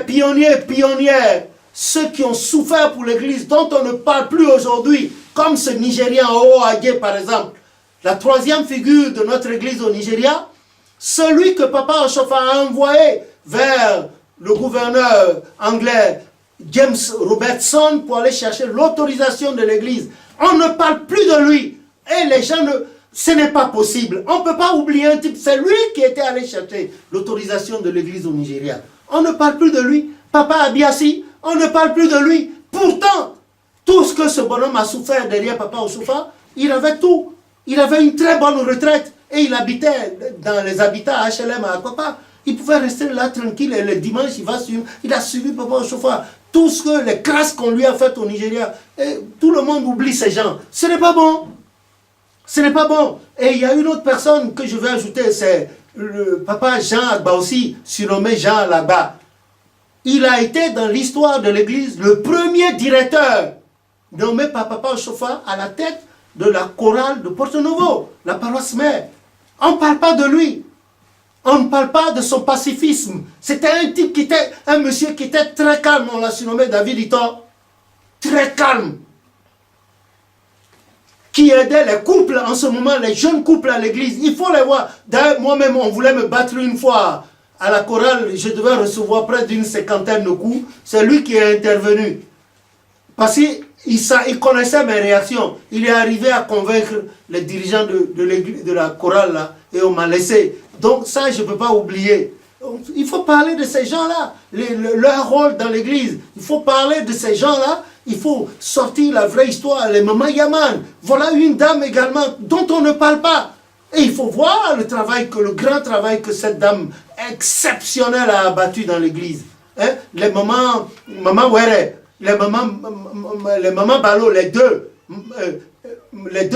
les pionnières, ceux qui ont souffert pour l'église, dont on ne parle plus aujourd'hui, comme ce Nigérian Oagé par exemple, la troisième figure de notre église au Nigeria, celui que Papa Oshofa a envoyé vers le gouverneur anglais James Robertson pour aller chercher l'autorisation de l'église. On ne parle plus de lui. Et les gens ce n'est pas possible. On ne peut pas oublier un type. C'est lui qui était allé chercher l'autorisation de l'église au Nigeria. On ne parle plus de lui. Papa Abiasi, on ne parle plus de lui. Pourtant, tout ce que ce bonhomme a souffert derrière Papa Oshofa, il avait tout. Il avait une très bonne retraite et il habitait dans les habitats HLM à Akwapa. Il pouvait rester là tranquille et le dimanche, il a suivi Papa Oshofa. Tout ce que les crasses qu'on lui a faites au Nigeria, et tout le monde oublie ces gens. Ce n'est pas bon. Ce n'est pas bon. Et il y a une autre personne que je vais ajouter, c'est le papa Jean Agba aussi, surnommé Jean Alagba. Il a été dans l'histoire de l'église le premier directeur nommé par Papa Oshofa à la tête de la chorale de Porto Novo, la paroisse mère. On ne parle pas de lui. On ne parle pas de son pacifisme. C'était un type qui était, un monsieur qui était très calme. On l'a surnommé David Ito. Très calme. Qui aidait les couples en ce moment, les jeunes couples à l'église. Il faut les voir. D'ailleurs, moi-même, on voulait me battre une fois à la chorale. Je devais recevoir près d'une 50aine de coups. C'est lui qui est intervenu. Parce qu'il connaissait mes réactions. Il est arrivé à convaincre les dirigeants de la chorale là, et on m'a laissé. Donc ça, je ne peux pas oublier. Il faut parler de ces gens-là, leur rôle dans l'église. Il faut parler de ces gens-là. Il faut sortir la vraie histoire, les Maman Yaman. Voilà une dame également dont on ne parle pas. Et il faut voir le grand travail que cette dame exceptionnelle a abattu dans l'église. Hein? Les Maman Were, les Maman Balo, les deux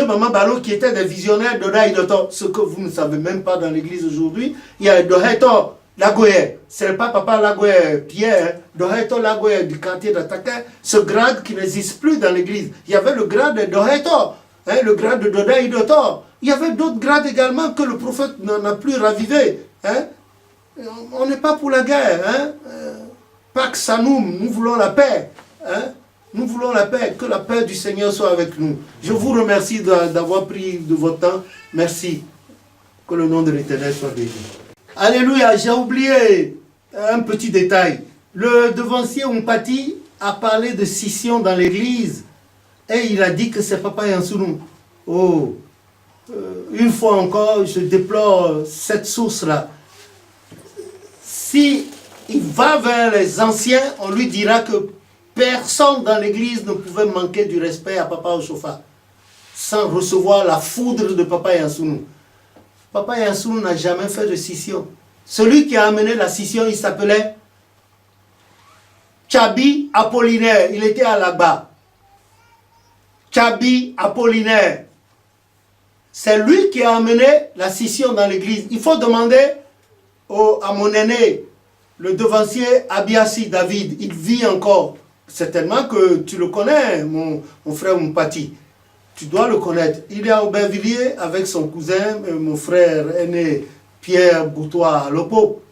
Maman Balo qui étaient des visionnaires de Daïdoto, ce que vous ne savez même pas dans l'église aujourd'hui. Il y a Doheto Lagoye, c'est pas Papa Lagoye Pierre, Doheto Lagoye du quartier d'Ataka, ce grade qui n'existe plus dans l'église. Il y avait le grade de Doheto, hein, le grade de Dodaïdoto. Il y avait d'autres grades également que le prophète n'en a plus ravivé. Hein. On n'est pas pour la guerre. Hein. Pax Sanum, nous voulons la paix. Hein. Nous voulons la paix, que la paix du Seigneur soit avec nous. Je vous remercie d'avoir pris de votre temps. Merci. Que le nom de l'Éternel soit béni. Alléluia, j'ai oublié un petit détail. Le devancier Umpati a parlé de scission dans l'église et il a dit que c'est Papa Yansounou. Oh, une fois encore, je déplore cette source-là. Si il va vers les anciens, on lui dira que personne dans l'église ne pouvait manquer du respect à Papa Oshofa sans recevoir la foudre de Papa Yansounou. Papa Yansounou n'a jamais fait de scission. Celui qui a amené la scission, il s'appelait Tchabi Apollinaire. Il était à Lagba. Tchabi Apollinaire. C'est lui qui a amené la scission dans l'église. Il faut demander à mon aîné, le devancier Abiasi David. Il vit encore. Certainement que tu le connais, mon frère Mpati. Tu dois le connaître. Il est à Aubervilliers avec son cousin, mon frère aîné, Pierre Boutois Lopo.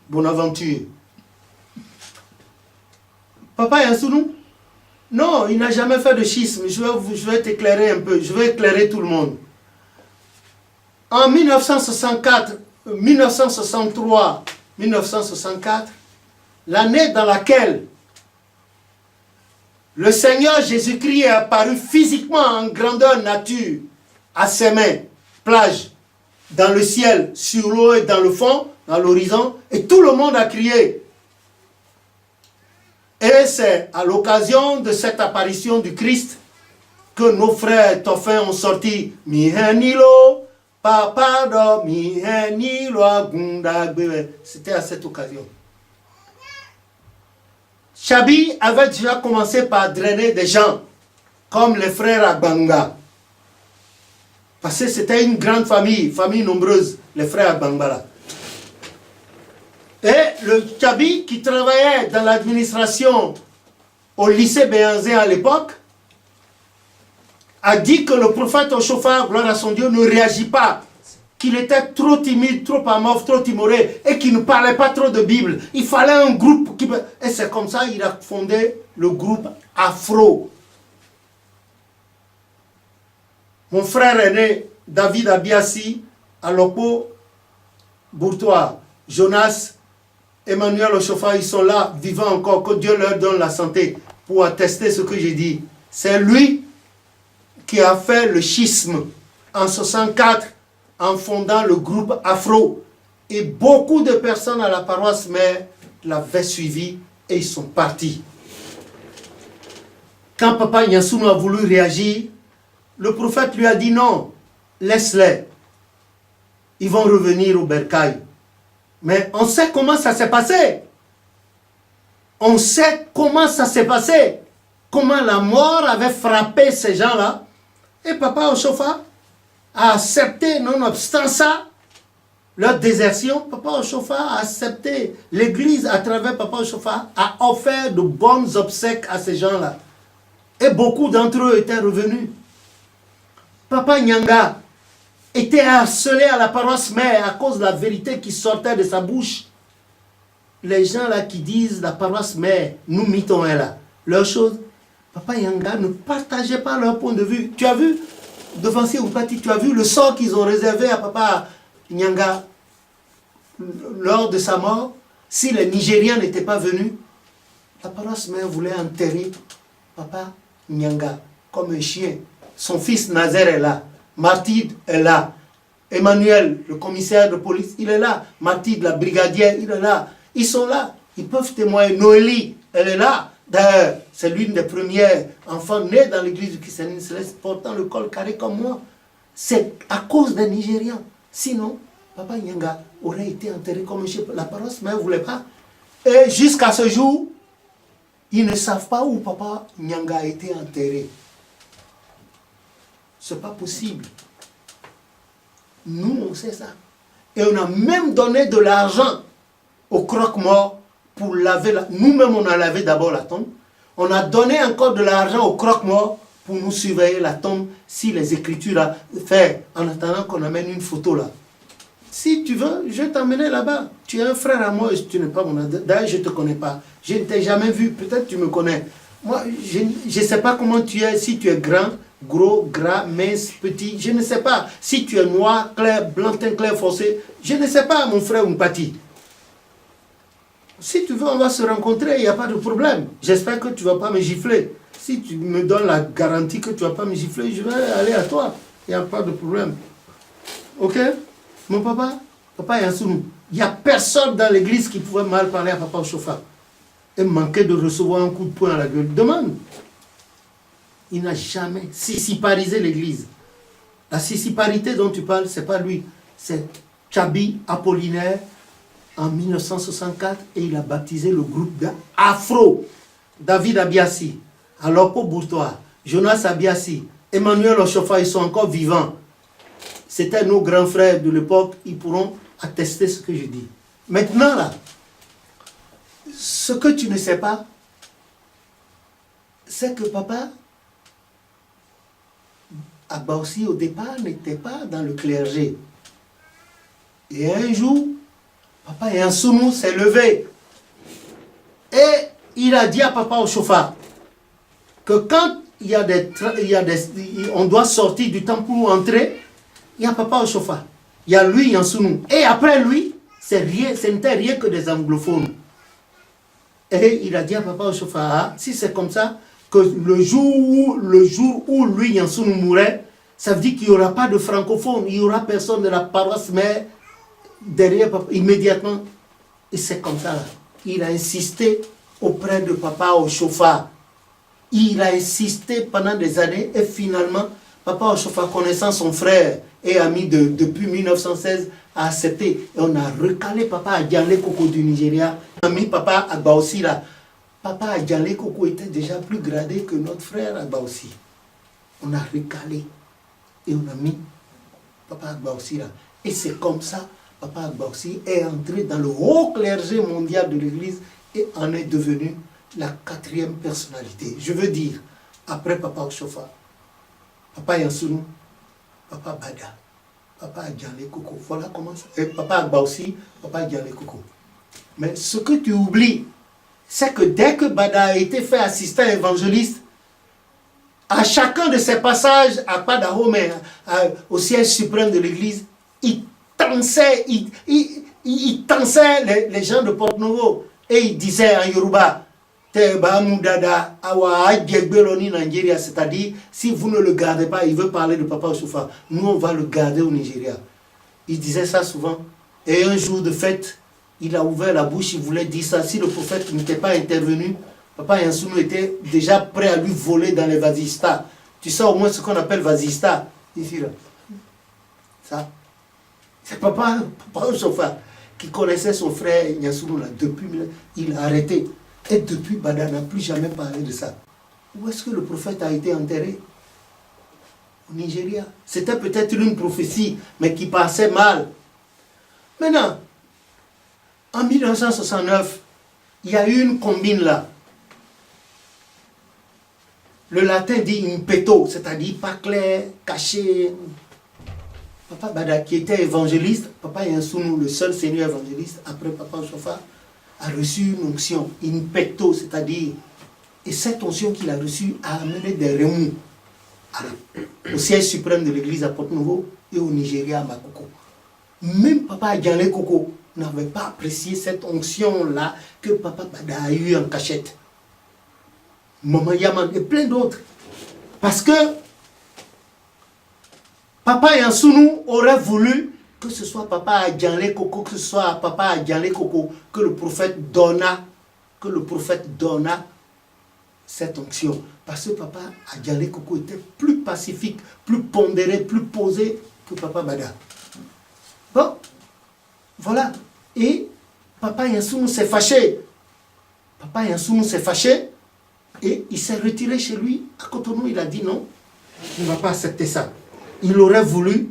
Bonaventure. Papa Yansounou? Non, il n'a jamais fait de schisme. Je vais t'éclairer un peu. Je vais éclairer tout le monde. En 1964, 1963, 1964, l'année dans laquelle le Seigneur Jésus-Christ est apparu physiquement en grandeur nature à ses mains, plage, dans le ciel, sur l'eau et dans le fond, dans l'horizon, et tout le monde a crié. Et c'est à l'occasion de cette apparition du Christ que nos frères Toffin ont sorti Mihenilo, Papa do Mihenilo Agundagbe. C'était à cette occasion. Chabi avait déjà commencé par drainer des gens, comme les frères Agbanga. Parce que c'était une grande famille nombreuse, les frères Agbanga. Et le Chabi qui travaillait dans l'administration au lycée Béanzé à l'époque, a dit que le prophète Oshofa, gloire à son Dieu, ne réagit pas qu'il était trop timide, trop amorphe, trop timoré et qu'il ne parlait pas trop de Bible. Il fallait un groupe qui... Et c'est comme ça qu'il a fondé le groupe Afro. Mon frère aîné, David Abiassi, Alopo Bourtois, Jonas, Emmanuel Ochofa, ils sont là, vivants encore, que Dieu leur donne la santé pour attester ce que j'ai dit. C'est lui qui a fait le schisme en 64 en fondant le groupe Afro. Et beaucoup de personnes à la paroisse mère l'avaient suivi et ils sont partis. Quand Papa Nyansounou a voulu réagir, le prophète lui a dit non, laisse-les. Ils vont revenir au bercail. Mais on sait comment ça s'est passé. On sait comment ça s'est passé. Comment la mort avait frappé ces gens-là. Et Papa Ochofa a accepté, nonobstant ça, leur désertion. Papa Ochofa a accepté. L'église, à travers Papa Ochofa, a offert de bonnes obsèques à ces gens-là. Et beaucoup d'entre eux étaient revenus. Papa Nyanga était harcelé à la paroisse mère à cause de la vérité qui sortait de sa bouche. Les gens là qui disent la paroisse mère, nous mitons là. Leur chose, Papa Nyanga ne partageait pas leur point de vue. Tu as vu, devancier Oupati, tu as vu le sort qu'ils ont réservé à Papa Nyanga lors de sa mort. Si les Nigériens n'étaient pas venus, la paroisse mère voulait enterrer Papa Nyanga comme un chien. Son fils Nazer est là. Martide est là. Emmanuel, le commissaire de police, il est là. Martide, la brigadière, il est là. Ils sont là. Ils peuvent témoigner. Noélie, elle est là. D'ailleurs, c'est l'une des premières enfants nés dans l'église du christianisme céleste portant le col carré comme moi. C'est à cause des Nigérians. Sinon, Papa Nyanga aurait été enterré comme un chien. La paroisse mère ne voulait pas. Et jusqu'à ce jour, ils ne savent pas où Papa Nyanga a été enterré. Ce n'est pas possible. Nous, on sait ça. Et on a même donné de l'argent au croque-mort pour laver la... Nous-mêmes, on a lavé d'abord la tombe. On a donné encore de l'argent au croque-mort pour nous surveiller la tombe si les écritures là, fait en attendant qu'on amène une photo là. Si tu veux, je vais t'emmener là-bas. Tu es un frère à moi et tu n'es pas mon... D'ailleurs, je ne te connais pas. Je ne t'ai jamais vu. Peut-être tu me connais. Moi, je ne sais pas comment tu es, si tu es grand, gros, gras, mince, petit. Je ne sais pas. Si tu es noir, clair, blanc, teint clair, foncé. Je ne sais pas, mon frère Mpati. Si tu veux, on va se rencontrer, il n'y a pas de problème. J'espère que tu ne vas pas me gifler. Si tu me donnes la garantie que tu ne vas pas me gifler, je vais aller à toi. Il n'y a pas de problème. Ok? Mon papa, Papa Nyansounou, il n'y a personne dans l'église qui pouvait mal parler à Papa Ochofa et manquer de recevoir un coup de poing à la gueule. Demande. Il n'a jamais sissiparisé l'église. La sissiparité dont tu parles, ce n'est pas lui. C'est Tchabi Apollinaire en 1964 et il a baptisé le groupe d'Afro. David Abiassi, Alopo Bourtois, Jonas Abiassi, Emmanuel Ochofa, ils sont encore vivants. C'était nos grands frères de l'époque, ils pourront attester ce que je dis. Maintenant là, ce que tu ne sais pas, c'est que Papa Agbaoussi au départ n'était pas dans le clergé. Et un jour, Papa Nyansounou s'est levé et il a dit à Papa Ochofa que quand on doit sortir du temple pour entrer, il y a Papa Ochofa, il y a lui Nyansounou. Et après lui, ce n'était rien que des anglophones. Et il a dit à Papa Ochofa, ah, si c'est comme ça, que le jour où lui Nyansounou mourrait, ça veut dire qu'il n'y aura pas de francophone, il n'y aura personne de la paroisse mère derrière Papa, immédiatement. Et c'est comme ça là. Il a insisté auprès de Papa Ochofa. Il a insisté pendant des années et finalement, Papa Ochofa, connaissant son frère et ami depuis 1916, a accepté. Et on a recalé Papa Adjanle Koko du Nigeria. On a mis Papa Agbaoussi là. Papa Adjanle Koko était déjà plus gradé que notre frère Agbaoussi. On a recalé. Et on a mis Papa Agbaoussi là. Et c'est comme ça, Papa Agbaoussi est entré dans le haut clergé mondial de l'église et en est devenu la 4e personnalité. Je veux dire, après Papa Ochofa, Papa Nyansounou, Papa Bada, Papa Adjale Koko. Voilà comment ça. Et Papa Agba aussi, Papa Adjale Koko. Mais ce que tu oublies, c'est que dès que Bada a été fait assistant évangéliste, à chacun de ses passages à Padahome, au siège suprême de l'église, il tensait, il tensait les gens de Porto-Novo et il disait en Yoruba, c'est-à-dire, si vous ne le gardez pas, il veut parler de Papa Ochofa, nous on va le garder au Nigeria. Il disait ça souvent. Et un jour de fête, il a ouvert la bouche, il voulait dire ça. Si le prophète n'était pas intervenu, Papa Yansounou était déjà prêt à lui voler dans les vasistas. Tu sais au moins ce qu'on appelle vasista, ici là. Ça. C'est Papa Ochofa qui connaissait son frère Yansounou là depuis, il a arrêté. Et depuis, Bada n'a plus jamais parlé de ça. Où est-ce que le prophète a été enterré? Au Nigeria. C'était peut-être une prophétie, mais qui passait mal. Maintenant, en 1969, il y a eu une combine là. Le latin dit impeto, c'est-à-dire pas clair, caché. Papa Bada, qui était évangéliste, Papa Yansounou, le seul seigneur évangéliste, après Papa Ochofa, a reçu une onction, impeto, c'est-à-dire, et cette onction qu'il a reçue a amené des remous au siège suprême de l'église à Porto-Novo et au Nigeria à Makoko. Même Papa Adjale Koko n'avait pas apprécié cette onction-là que Papa Bada a eu en cachette. Maman Yaman et plein d'autres. Parce que Papa Yansounou aurait voulu que ce soit Papa Adjale Koko, que ce soit Papa Adjale Koko, que le prophète donna cette onction. Parce que Papa Adjale Koko était plus pacifique, plus pondéré, plus posé que Papa Bada. Bon, voilà. Et Papa Yansounou s'est fâché. Papa Yansounou s'est fâché et il s'est retiré chez lui. À Cotonou, il a dit non, il ne va pas accepter ça. Il aurait voulu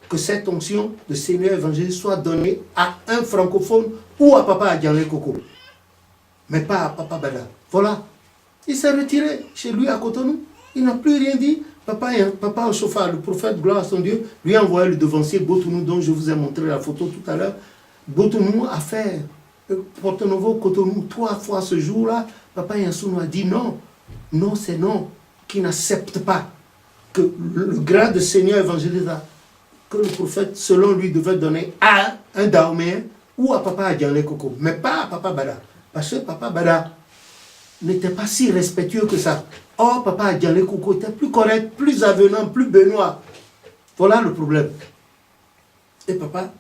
que cette onction de Seigneur évangéliste soit donnée à un francophone ou à Papa Adjale Koko. Mais pas à Papa Bada. Voilà. Il s'est retiré chez lui à Cotonou. Il n'a plus rien dit. Papa Ochofa, le prophète, gloire à son Dieu, lui a envoyé le devancier Botounou, dont je vous ai montré la photo tout à l'heure. Botounou a fait Porto-Novo, Cotonou 3 fois ce jour-là. Papa Yansounou a dit non. Non, c'est non. Qui n'accepte pas que le grade de Seigneur évangéliste que le prophète, selon lui, devait donner à un Dahoméen ou à Papa Adjale Koko, mais pas à Papa Bada. Parce que Papa Bada n'était pas si respectueux que ça. Or, Papa Adjale Koko était plus correct, plus avenant, plus benoît. Voilà le problème. Et Papa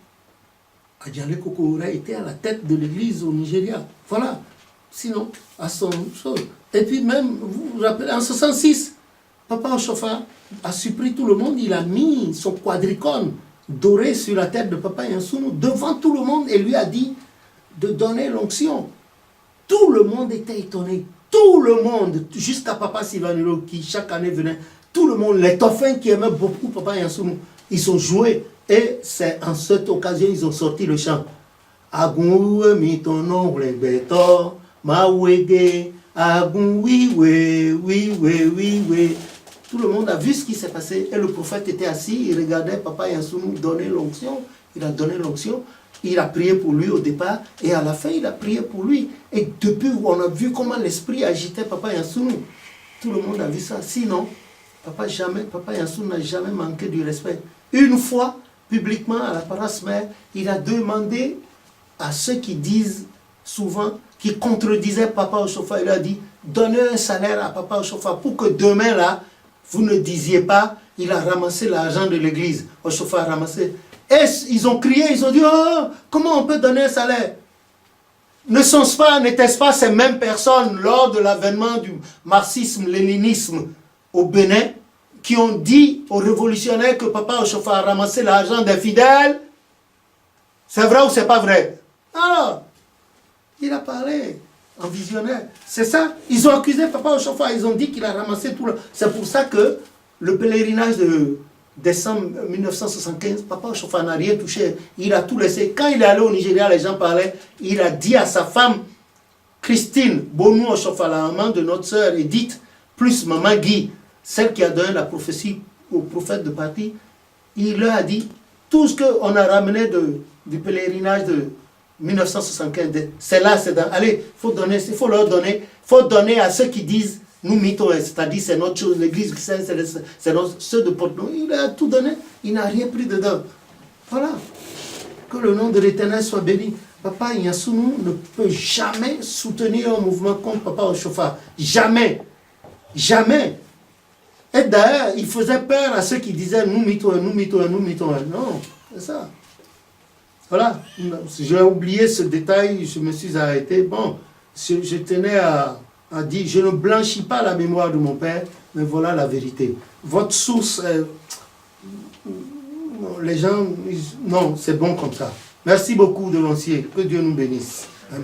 Adjale Koko aurait été à la tête de l'église au Nigeria. Voilà. Sinon, à son chose. Et puis même, vous vous rappelez, en 66, Papa Ochofa a surpris tout le monde, il a mis son quadricone doré sur la tête de Papa Yansounou devant tout le monde et lui a dit de donner l'onction. Tout le monde était étonné. Tout le monde, jusqu'à Papa Sivanilo qui chaque année venait, tout le monde, les toffins qui aimaient beaucoup Papa Yansounou, ils ont joué. Et c'est en cette occasion ils ont sorti le chant. Agun mi ton nom beto, ma wege, agun oui oui. Tout le monde a vu ce qui s'est passé et le prophète était assis, il regardait Papa Yansounou donner l'onction, il a donné l'onction, il a prié pour lui au départ et à la fin il a prié pour lui. Et depuis on a vu comment l'esprit agitait Papa Yansounou, tout le monde a vu ça. Sinon, Papa Yansounou n'a jamais manqué du respect. Une fois, publiquement à la paroisse mère, il a demandé à ceux qui disent souvent, qui contredisaient Papa Ochofa, il a dit, donnez un salaire à Papa Ochofa pour que demain là, vous ne disiez pas, il a ramassé l'argent de l'église. Ochofa a ramassé. Et ils ont crié, ils ont dit, oh, comment on peut donner un salaire? N'étaient-ce pas ces mêmes personnes lors de l'avènement du marxisme-léninisme au Bénin qui ont dit aux révolutionnaires que Papa Ochofa a ramassé l'argent des fidèles? C'est vrai ou c'est pas vrai? Alors, il a parlé en visionnaire. C'est ça. Ils ont accusé Papa Ochofa. Ils ont dit qu'il a ramassé tout le... C'est pour ça que le pèlerinage de décembre 1975, Papa Ochofa n'a rien touché. Il a tout laissé. Quand il est allé au Nigeria, les gens parlaient. Il a dit à sa femme, Christine Bonou Ochofa, la maman de notre sœur Edith, plus maman Guy, celle qui a donné la prophétie au prophète de parti, il leur a dit, Tout ce qu'on a ramené du pèlerinage de 1975, c'est là, c'est dans... Allez, il faut leur donner, faut donner à ceux qui disent, nous mythos, c'est-à-dire c'est notre chose, l'église chrétienne, c'est ceux de Porte-Noire. Il a tout donné, il n'a rien pris dedans. Voilà. Que le nom de l'Éternel soit béni. Papa Yansounou ne peut jamais soutenir un mouvement contre Papa Oshofa. Jamais. Jamais. Et d'ailleurs, il faisait peur à ceux qui disaient nous mythos, nous mythos, nous mythos. Non, c'est ça. Voilà. J'ai oublié ce détail, je me suis arrêté. Bon, je tenais à dire, je ne blanchis pas la mémoire de mon père, mais voilà la vérité. Votre source, les gens, non, c'est bon comme ça. Merci beaucoup de l'ancien. Que Dieu nous bénisse. Amen.